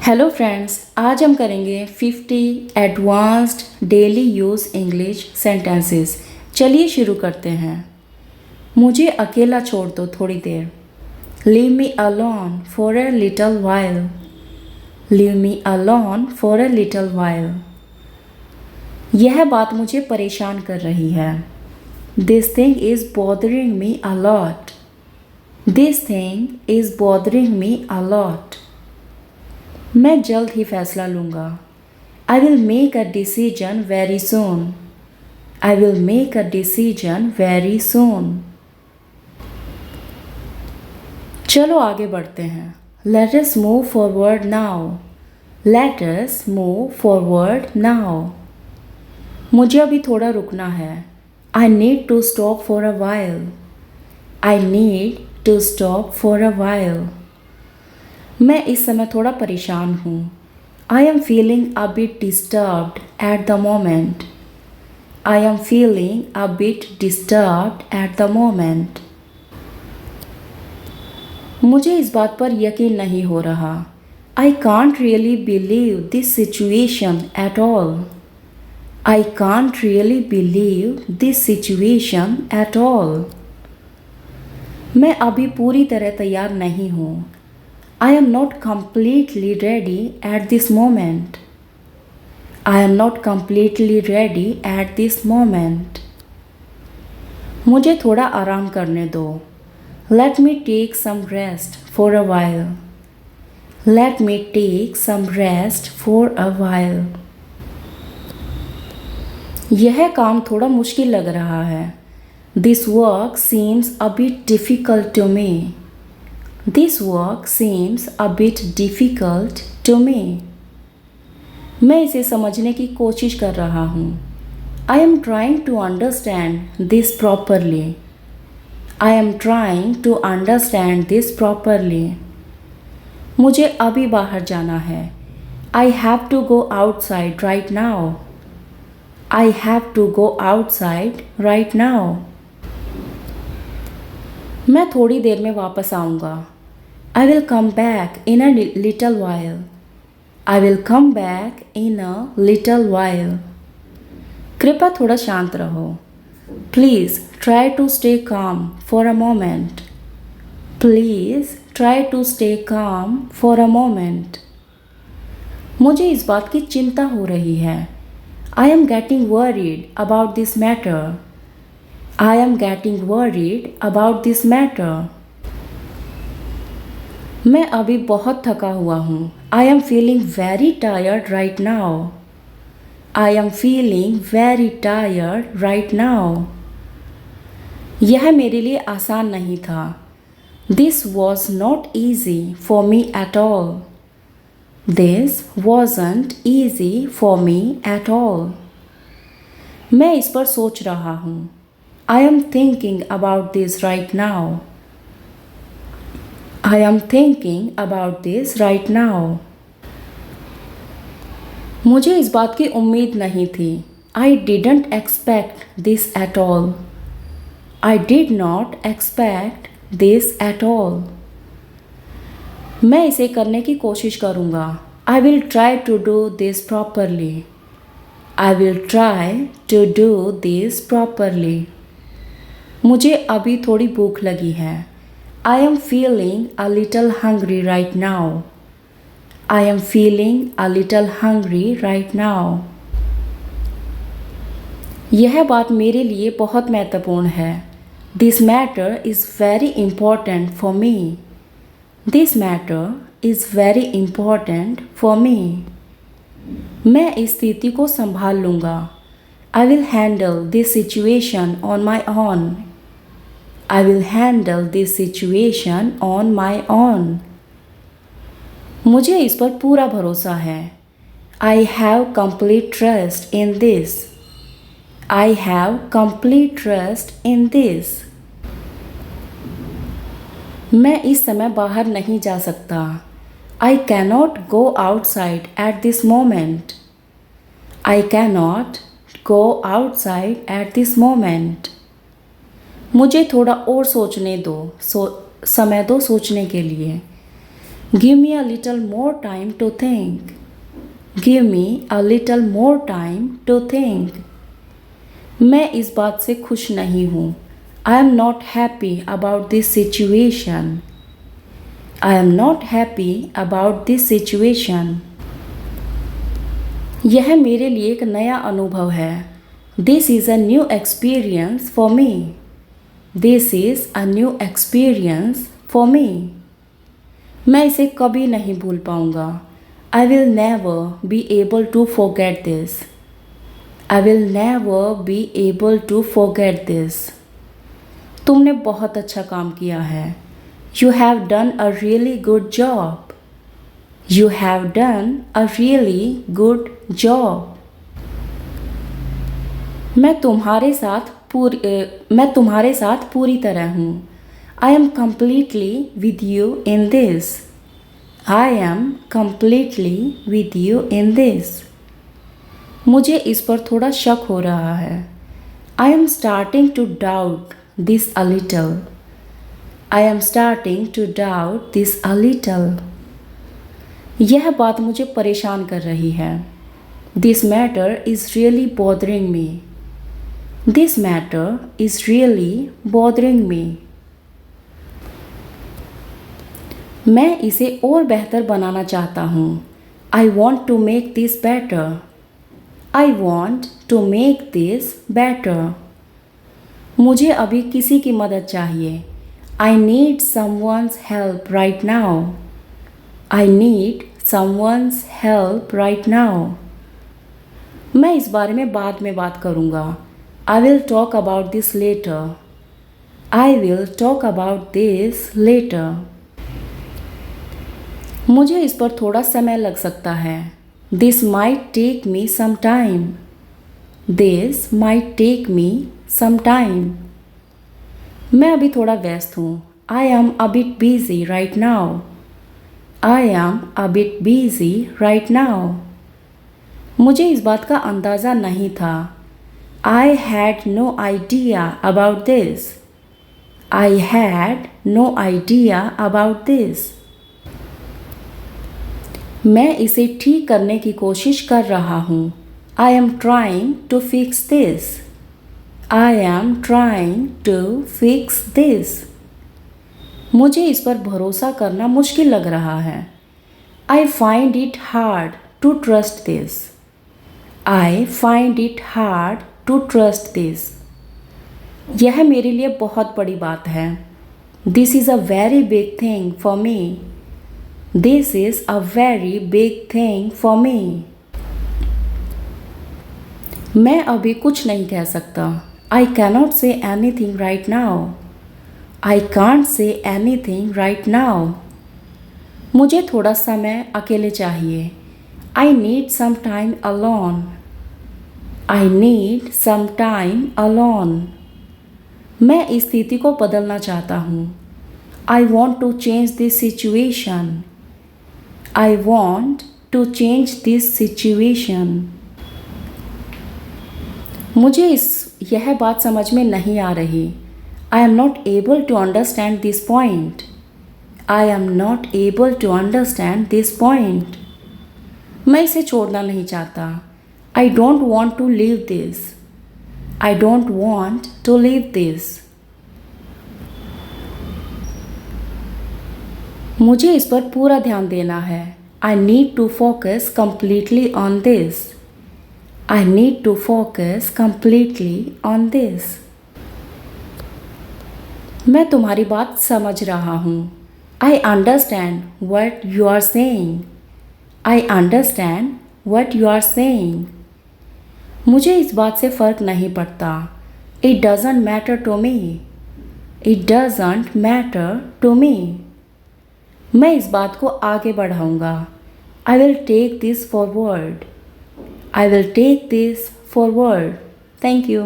Hello friends, आज हम करेंगे 50 advanced daily use English sentences. चलिए शुरू करते हैं। मुझे अकेला छोड़ दो थोड़ी देर। Leave me alone for a little while. Leave me alone for a little while. यह बात मुझे परेशान कर रही है। This thing is bothering me a lot. This thing is bothering me a lot. मैं जल्द ही फैसला लूँगा। I will make a decision very soon. I will make a decision very soon. चलो आगे बढ़ते हैं। Let us move forward now. Let us move forward now. मुझे अभी थोड़ा रुकना है। I need to stop for a while. I need to stop for a while. मैं इस समय थोड़ा परेशान हूँ। I am feeling a bit disturbed at the moment. I am feeling a bit disturbed at the moment. मुझे इस बात पर यकीन नहीं हो रहा। I can't really believe this situation at all. I can't really believe this situation at all. मैं अभी पूरी तरह तैयार नहीं हूँ। I am not completely ready at this moment. I am not completely ready at this moment. मुझे थोड़ा आराम करने दो. Let me take some rest for a while. Let me take some rest for a while. यह काम थोड़ा मुश्किल लग रहा है. This work seems a bit difficult to me. This work seems a bit difficult to me. मैं इसे समझने की कोशिश कर रहा हूँ. I am trying to understand this properly. I am trying to understand this properly. मुझे अभी बाहर जाना है. I have to go outside right now. I have to go outside right now. मैं थोड़ी देर में वापस आऊँगा. I will come back in a little while. I will come back in a little while. कृपया थोड़ा शांत रहो. Please try to stay calm for a moment. Please try to stay calm for a moment. मुझे इस बात की चिंता हो रही है. I am getting worried about this matter. I am getting worried about this matter. मैं अभी बहुत थका हुआ हूँ. I am feeling very tired right now. I am feeling very tired right now. यह मेरे लिए आसान नहीं था. This was not easy for me at all. This wasn't easy for me at all. मैं इस पर सोच रहा हूँ. I am thinking about this right now. I am thinking about this right now. मुझे इस बात की उम्मीद नहीं थी. I didn't expect this at all. I did not expect this at all. मैं इसे करने की कोशिश करूँगा. I will try to do this properly. I will try to do this properly. मुझे अभी थोड़ी भूख लगी है. I am feeling a little hungry right now. I am feeling a little hungry right now. यह बात मेरे लिए बहुत महत्वपूर्ण है. This matter is very important for me. This matter is very important for me. मैं इस स्थिति को संभाल लूँगा. I will handle this situation on my own. I will handle this situation on my own. मुझे इस पर पूरा भरोसा है. I have complete trust in this. I have complete trust in this. मैं इस समय बाहर नहीं जा सकता. I cannot go outside at this moment. I cannot go outside at this moment. मुझे थोड़ा और सोचने दो. समय दो सोचने के लिए. Give me a little more time to think. Give me a little more time to think. मैं इस बात से खुश नहीं हूँ. I am not happy about this situation. I am not happy about this situation. यह मेरे लिए एक नया अनुभव है. This is a new experience for me. This is a new experience for me. मैं इसे कभी नहीं भूल पाऊंगा. I will never be able to forget this. I will never be able to forget this. तुमने बहुत अच्छा काम किया है. You have done a really good job. You have done a really good job. मैं तुम्हारे साथ पूरी तरह हूँ. I am completely with you in this. I am completely with you in this. मुझे इस पर थोड़ा शक हो रहा है. I am starting to doubt this a little. I am starting to doubt this a little. यह बात मुझे परेशान कर रही है. This matter is really bothering me. This matter is really bothering me. मैं इसे और बेहतर बनाना चाहता हूँ. I want to make this better. I want to make this better. मुझे अभी किसी की मदद चाहिए. I need someone's help right now. I need someone's help right now. मैं इस बारे में बाद में बात करूँगा. I will talk about this later. I will talk about this later. मुझे इस पर थोड़ा समय लग सकता है. This might take me some time. This might take me some time. मैं अभी थोड़ा व्यस्त हूँ. I am a bit busy right now. I am a bit busy right now. मुझे इस बात का अंदाज़ा नहीं था. I had no idea about this. I had no idea about this. मैं इसे ठीक करने की कोशिश कर रहा हूँ. I am trying to fix this. I am trying to fix this. मुझे इस पर भरोसा करना मुश्किल लग रहा है. I find it hard to trust this. I find it hard to trust this. यह मेरे लिए बहुत बड़ी बात है. This is a very big thing for me. This is a very big thing for me. मैं अभी कुछ नहीं कह सकता. I cannot say anything right now. I can't say anything right now. मुझे थोड़ा समय अकेले चाहिए. I need some time alone. I need some time alone. मैं इस स्थिति को बदलना चाहता हूँ. I want to change this situation. I want to change this situation. मुझे यह बात समझ में नहीं आ रही. I am not able to understand this point. I am not able to understand this point. मैं इसे छोड़ना नहीं चाहता. I don't want to leave this. I don't want to leave this. मुझे इस पर पूरा ध्यान देना है. I need to focus completely on this. I need to focus completely on this. मैं तुम्हारी बात समझ रहा हूँ. I understand what you are saying. I understand what you are saying. मुझे इस बात से फ़र्क नहीं पड़ता. It doesn't matter to me. It doesn't matter to me. मैं इस बात को आगे बढ़ाऊँगा. I will take this forward. I will take this forward. Thank you.